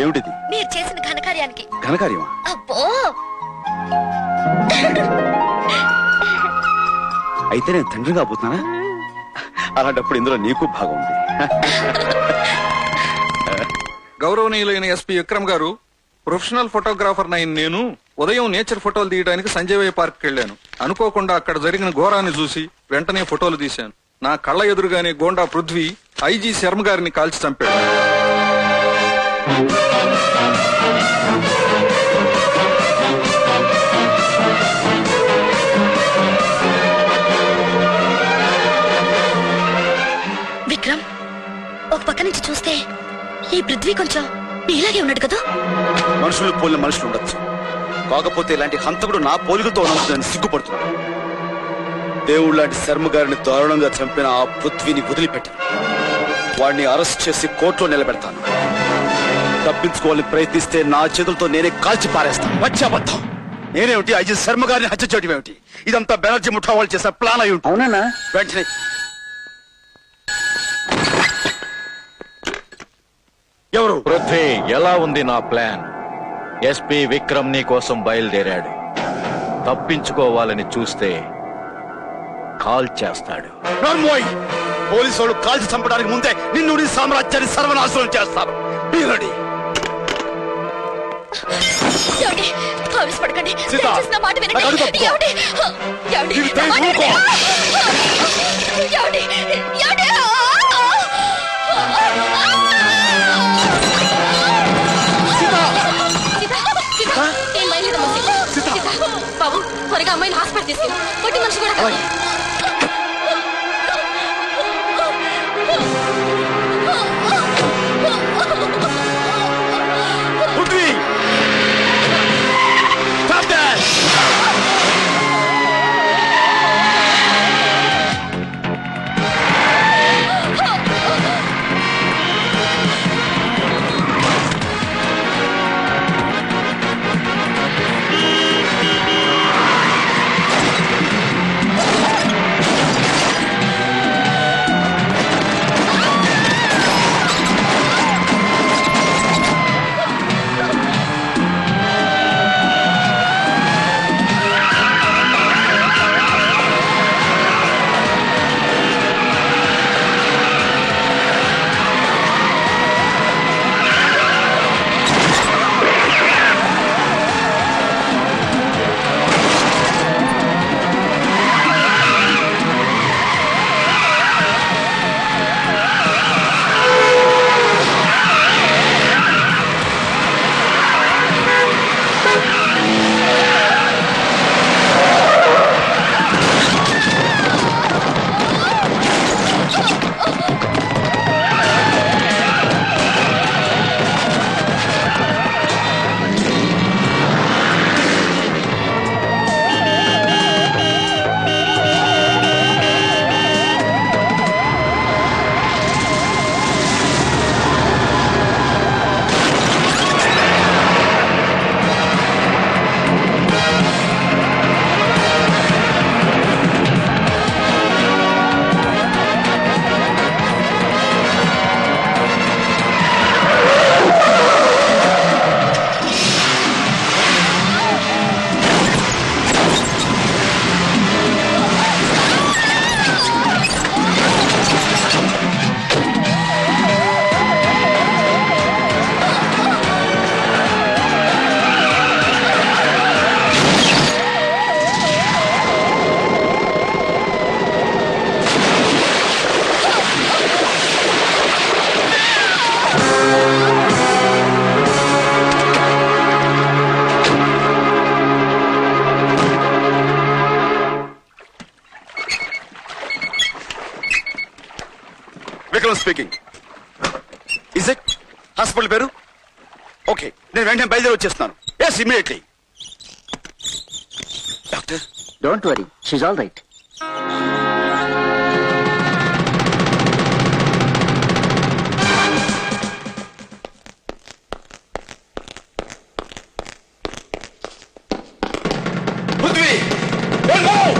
ఏమిటిది? మీరు చేసిన ఘనకార్యానికి. ఘనకార్యమా? అబ్బో, అయితే నేను తండ్రిగా పోతున్నానా? అలాంటప్పుడు ఇందులో నీకు భాగం ఉంది. గౌరవనీయులైన ఎస్పీ విక్రమ్ గారు, ప్రొఫెషనల్ ఫోటోగ్రాఫర్ నైన్ నేను ఉదయం నేచర్ ఫోటోలు తీయడానికి సంజయ్ పార్క్ వెళ్ళాను. అనుకోకుండా అక్కడ జరిగిన ఘోరాన్ని చూసి వెంటనే ఫోటోలు తీశాను. నా కళ్ళ ఎదురుగానే గోండా పృథ్వీ ఐజీ శర్మ గారిని కాల్చి చంపాడు. విక్రమ్, ఒక పక్క నుంచి చూస్తే ఈ పృథ్వీ కొంచెం నీలాగే ఉన్నాడు కదా. మనుషులు పోలిన మనుషులు ఉండొచ్చు, కాకపోతే ఇలాంటి హంతకుడు నా పోలికతో ఉన్నందుకు సిగ్గుపడుతున్నాను. దేవుడు లాంటి శర్మ గారిని దారుణంగా చంపిన ఆ పృథ్వీని వదిలిపెట్టాను. వాడిని అరెస్ట్ చేసి కోర్టులో నిలబెడతాను. తప్పించుకోవాలని ప్రయత్నిస్తే నా చేతులతో నేనే కాల్చి పారేస్తాను. వచ్చాబద్ధం. నేనేమిటి ఐజీ శర్మ గారిని హత్య చేయడం ఏమిటి? ఇదంతా బెనర్జీ ముఠా వాళ్ళు చేసిన ప్లాన్ అయి ఉంటుంది. అవునా? వెంటనే ఎవరు? పృథ్వీ, ఎలా ఉంది నా ప్లాన్? ఎస్పీ విక్రమ్ నీ కోసం బయలుదేరాడు. తప్పించుకోవాలని చూస్తే కాల్ చేస్తాడు. పోలీసు వాళ్ళు కాల్చి చంపడానికి ముందే నిన్ను నీ సామ్రాజ్యాన్ని సర్వనాశనం చేస్తారు. పడకండి, సీత, మాట వినండి. నాకు అడుగు బాబు, త్వరగా అమ్మాయిని హాస్పిటల్ తీసుకెళ్ళి కొట్టి మనిషి కూడా Vikram speaking. Is it hospital పేరు? ఓకే, నేను వెంటనే బయలుదేరి వచ్చేస్తున్నాను. Yes, immediately. Doctor, don't worry, she's all right. Prithvi, don't move!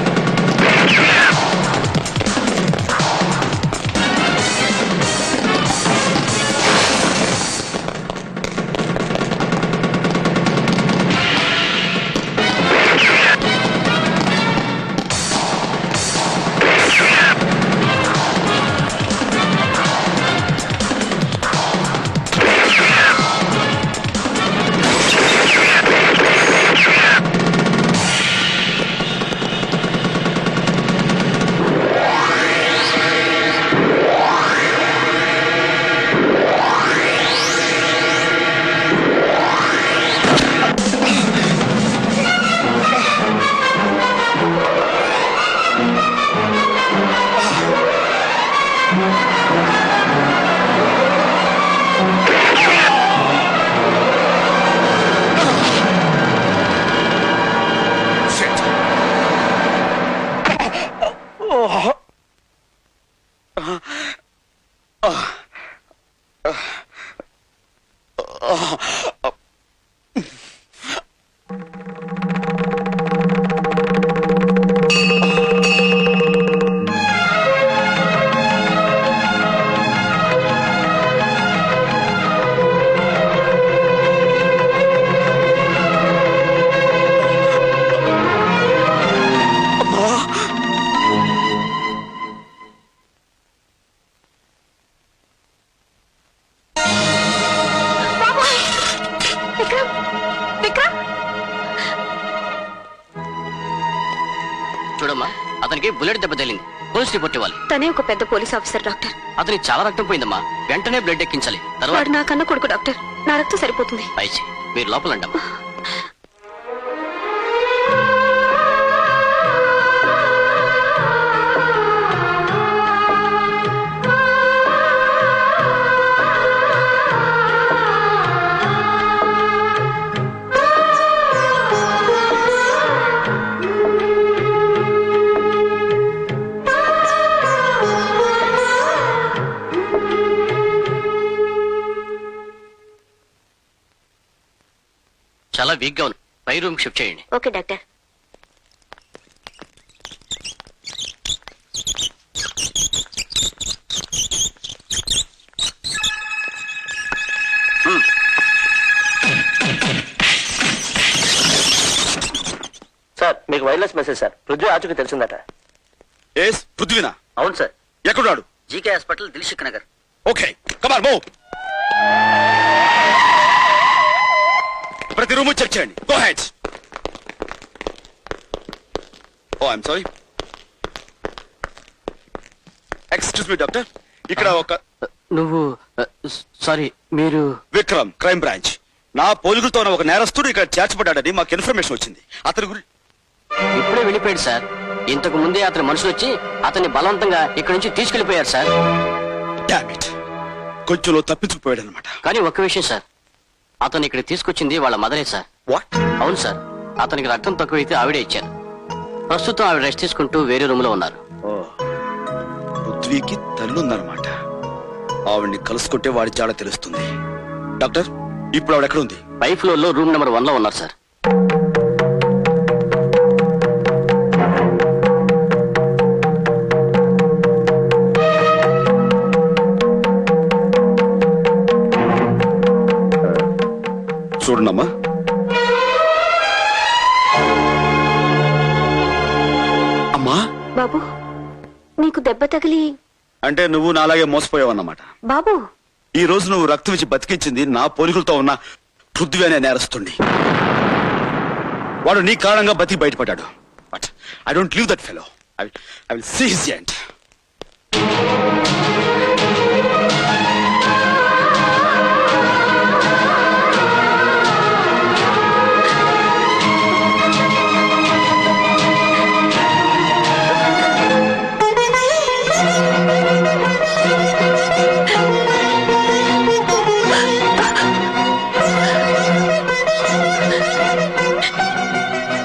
Vikram Vikram చూడమ్మా, అతనికి బుల్లెట్ దెబ్బ తగిలింది. పోలీస్ రిపోర్ట్ ఇవ్వాలి. తనే ఒక పెద్ద పోలీస్ ఆఫీసర్ డాక్టర్. అతనికి చాలా రక్తం పోయిందమ్మా. వెంటనే బ్లడ్ ఎక్కించాలి. తర్వాత వాడు నా కన్న కొడుకు డాక్టర్. నా రక్తం సరిపోతుంది. పైచి మీరు లోపల అండమ్మా. చాలా వీక్ గా ఉంది. పై రూమ్ షిఫ్ట్ చేయండి. Okay doctor. సార్, మీకు వైర్లెస్ మెసేజ్ సార్. పృథ్వీ ఆచూకి తెలిసిందట. ఏస్ పృథ్వీనా? అవును సార్. ఎక్కడున్నాడు? GK hospital, Dilsukhnagar. Okay come on move. ప్రతి రూమ్ చెక్ చేయండి. Go ahead. Oh I'm sorry. Excuse me doctor, ఇక్కడ ఒక నువ్వు సారీ, మీరు విక్రమ్, క్రైమ్ బ్రాంచ్. నా పోలికలతో ఉన్న ఒక నేరస్తుడు ఇక్కడ చేర్చబడ్డాడని మాకు ఇన్ఫర్మేషన్ వచ్చింది. అతని గురించి ఇప్పుడే వెళ్ళిపోయాడు సార్. ఇంతకు ముందే అతని మనుషులు వచ్చి అతన్ని బలవంతంగా ఇక్కడి నుంచి తీసుకెళ్లిపోయారు సార్. డామ్ ఇట్, కొంచెంలో తప్పించుకుపోయాడు అనమాట. కానీ ఒక్క విషయం సార్, అతను ఇక్కడ తీసుకొచ్చింది వాళ్ళ మదరే సార్. వాట్? అవును సార్. అతనికి రక్తం తక్కువైతే ఆవిడే ఇచ్చారు. ప్రస్తుతం ఆవిడ రెస్ట్ తీసుకుంటూ వేరే రూమ్ లో ఉన్నారు. పృథ్వీకి తల్లుందనమాట. ఆవిడ్ని కలుసుకుంటే వాడి జాడ తెలుస్తుంది. డాక్టర్, ఇప్పుడు ఆవిడ ఎక్కడ ఉంది? పై ఫ్లోర్ లో రూమ్ నెంబర్ 1 లో ఉన్నారు సార్. చూడండమ్మా. అమ్మా. బాబు, నీకు దెబ్బ తగిలి. అంటే నువ్వు నాలాగే మోసపోయావన్నమాట. బాబు, ఈ రోజు నువ్వు రక్తం ఇచ్చి బతికించింది నా పోలికలతో ఉన్న పృథ్వీ అనే నేరస్తుంది. వాడు నీ కారణంగా బతికి బయటపడ్డాడు. But I don't leave that fellow. I will see his end.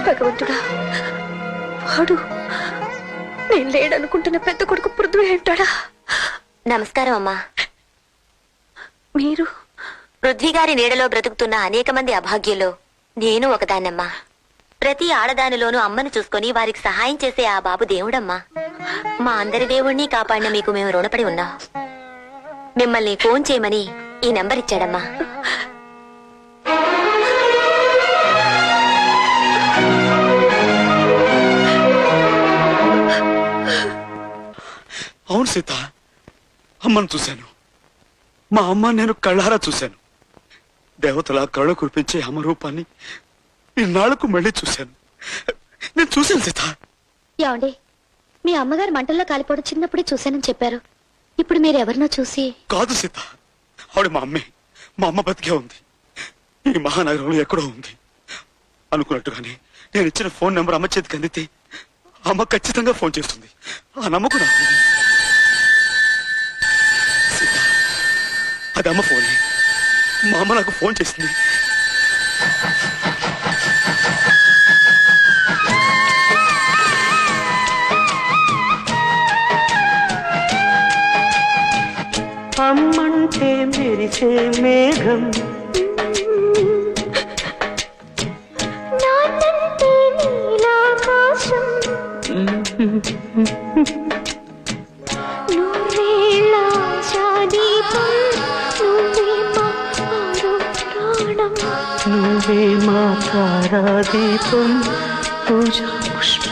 భగవంతుడా, వాడు నేను లేడనుకుంటున్న పెద్ద కొడుకు పృథ్వీ అంటాడా? నమస్కారం అమ్మా. మీరు పృథ్వీ గారి నీడలో బ్రతుకుతున్న అనేక మంది అభాగ్యుల్లో నేను ఒకదాన్నమ్మా. ప్రతి ఆడదానిలోనూ అమ్మను చూసుకొని వారికి సహాయం చేసే ఆ బాబు దేవుడమ్మా. మా అందరి దేవుణ్ణి కాపాడిన మీకు మేము రుణపడి ఉన్నాం. మిమ్మల్ని ఫోన్ చేయమని ఈ నంబర్ ఇచ్చాడమ్మా. అవును సీత, అమ్మను చూశాను. మా అమ్మ నేను కళ్ళారా చూశాను. దేవతల కళ్ళు కురిపించే అమ్మ రూపాన్ని ఇన్నాళ్లకు మళ్ళీ చూశాను. నేను చూశాను సీత. ఏమండి, మీ అమ్మగారు మంటల్లో కాలిపోవడం చిన్నప్పుడే చూశానని చెప్పారు. ఇప్పుడు మీరు ఎవరినో చూసి. కాదు సీత, ఆవిడ మా అమ్మే. మా అమ్మ బతికే ఉంది. ఈ మహానగరంలో ఎక్కడో ఉంది. అనుకున్నట్టుగానే నేను ఇచ్చిన ఫోన్ నెంబర్ అమ్మ చేతికి అందితే అమ్మ ఖచ్చితంగా ఫోన్ చేస్తుంది. ఆ నమ్మకం నాకు ఉంది. సీత, అది అమ్మ ఫోన్. మా అమ్మ నాకు ఫోన్ చేసింది. అమ్మంటే ఉంటే మెరిసే మేఘం నానంటే నీలాకాశం నూరేళ్ళ ఆశాదీపం నువ్వే మా ఆరో ప్రాణం నువ్వే మా తారాదీపం పూజా పుష్పం